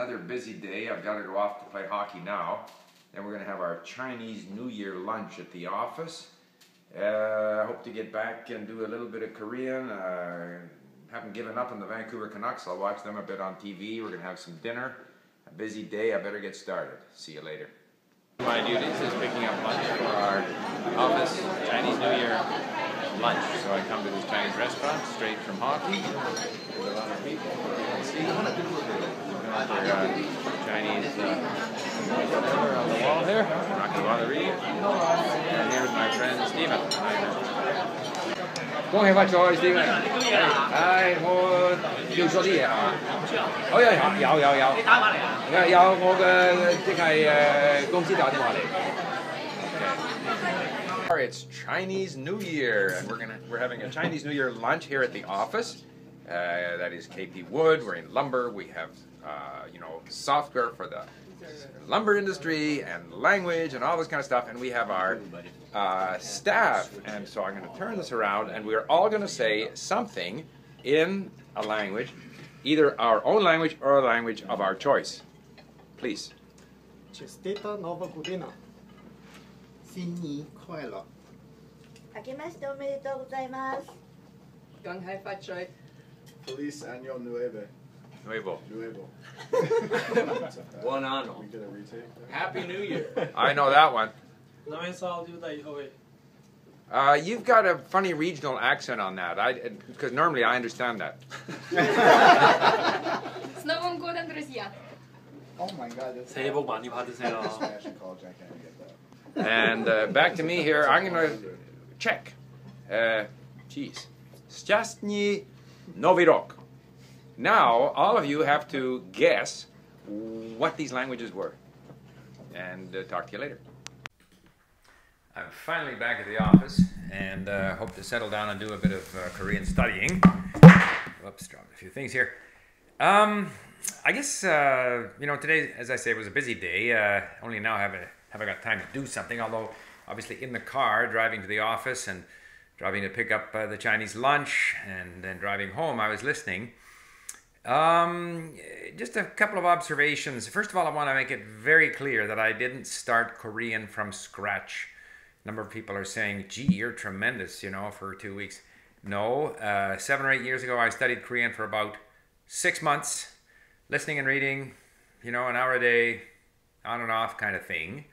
Another busy day. I've got to go off to play hockey now. Then we're going to have our Chinese New Year lunch at the office. I hope to get back and do a little bit of Korean. Haven't given up on the Vancouver Canucks. I'll watch them a bit on TV. We're going to have some dinner. A busy day. I better get started. See you later. My duties is picking up lunch for our office Chinese New Year lunch. So I come to this Chinese restaurant straight from hockey. There's a lot of people. See, Chinese whatever on the wall here. I'm not going to bother reading. And here's my friend Steven. 恭喜發財，Steven！我要咗啲嘢啊！有。你打電話嚟啊？有我嘅即係公司打電話嚟。It's Chinese New Year, and we're having a Chinese New Year lunch here at the office. That is KP Wood. We're in lumber. We have software for the lumber industry and language and all this kind of stuff, and we have our staff. And so I'm going to turn this around, and we're all going to say something in a language, either our own language or a language of our choice. Please. Čestita Nova Godina. 新年快樂。明けましておめでとうございます。恭喜發財。Feliz Año Nuevo. Nuevo. One on. We get a retake there? Happy New Year. I know that one. Nਵੇਂ ਸਾਲ ਦੀ ਵਧਾਈ ਹੋਵੇ। You've got a funny regional accent on that. Because normally I understand that. С Новым годом, друзья! Oh my God, that's 새해 복 많이 받으세요. Spanish in college. I can't get that. And back to me here. I'm going to check. Geez. Szczęsny Nowy Rok. Now, all of you have to guess what these languages were. And talk to you later. I'm finally back at the office and hope to settle down and do a bit of Korean studying. Whoops, dropped a few things here. I guess, today, as I say, was a busy day. Only now have I got time to do something, although obviously in the car, driving to the office and driving to pick up the Chinese lunch and then driving home, I was listening. Just a couple of observations. First of all, I want to make it very clear that I didn't start Korean from scratch. A number of people are saying, gee, you're tremendous, for 2 weeks. No, 7 or 8 years ago, I studied Korean for about 6 months, listening and reading, an hour a day, on and off kind of thing.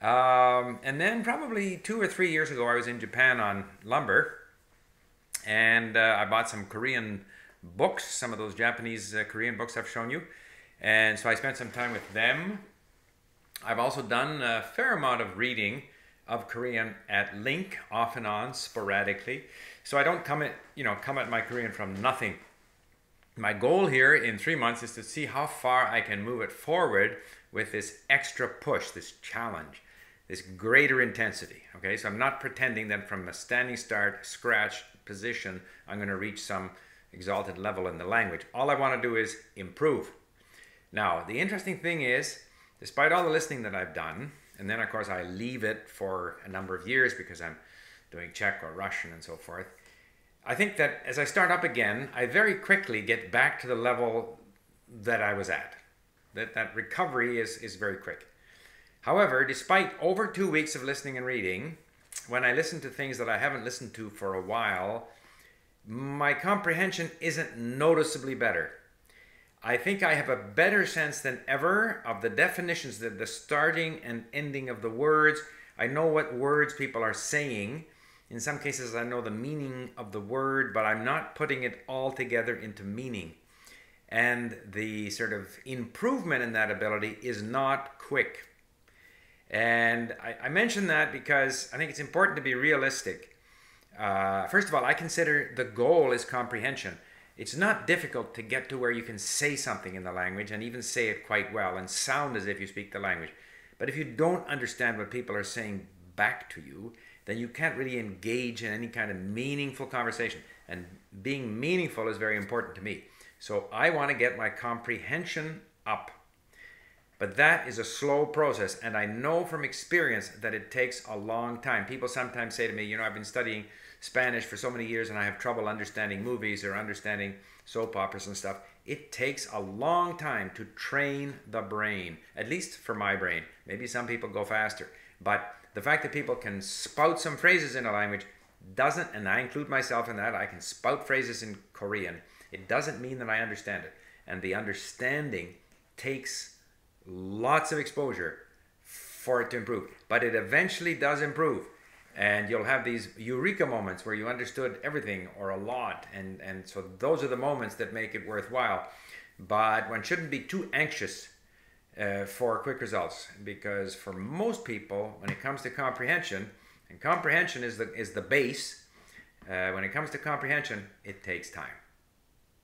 And then probably 2 or 3 years ago, I was in Japan on lumber, and I bought some Korean books, some of those Japanese Korean books I've shown you, and so I spent some time with them. I've also done a fair amount of reading of Korean at Link, off and on, sporadically, so I don't come at my Korean from nothing. My goal here in 3 months is to see how far I can move it forward with this extra push, this challenge, this greater intensity. Okay, so I'm not pretending that from a standing start, scratch position, I'm going to reach some exalted level in the language. All I want to do is improve. Now, the interesting thing is, despite all the listening that I've done, and then of course I leave it for a number of years because I'm doing Czech or Russian and so forth, I think that as I start up again, I very quickly get back to the level that I was at. That recovery is very quick. However, despite over 2 weeks of listening and reading, when I listen to things that I haven't listened to for a while, my comprehension isn't noticeably better. I think I have a better sense than ever of the definitions, the starting and ending of the words. I know what words people are saying. In some cases, I know the meaning of the word, but I'm not putting it all together into meaning. And the sort of improvement in that ability is not quick. And I mention that because I think it's important to be realistic. First of all, I consider the goal is comprehension. It's not difficult to get to where you can say something in the language and even say it quite well and sound as if you speak the language. But if you don't understand what people are saying back to you, then you can't really engage in any kind of meaningful conversation. And being meaningful is very important to me. So I want to get my comprehension up. But that is a slow process, and I know from experience that it takes a long time. People sometimes say to me, I've been studying Spanish for so many years and I have trouble understanding movies or understanding soap operas and stuff. It takes a long time to train the brain, at least for my brain. Maybe some people go faster. But the fact that people can spout some phrases in a language doesn't, and I include myself in that, I can spout phrases in Korean. It doesn't mean that I understand it. And the understanding takes lots of exposure for it to improve. But it eventually does improve. And you'll have these eureka moments where you understood everything or a lot. And so those are the moments that make it worthwhile. But one shouldn't be too anxious for quick results, because for most people, when it comes to comprehension, and comprehension is the base, when it comes to comprehension, it takes time.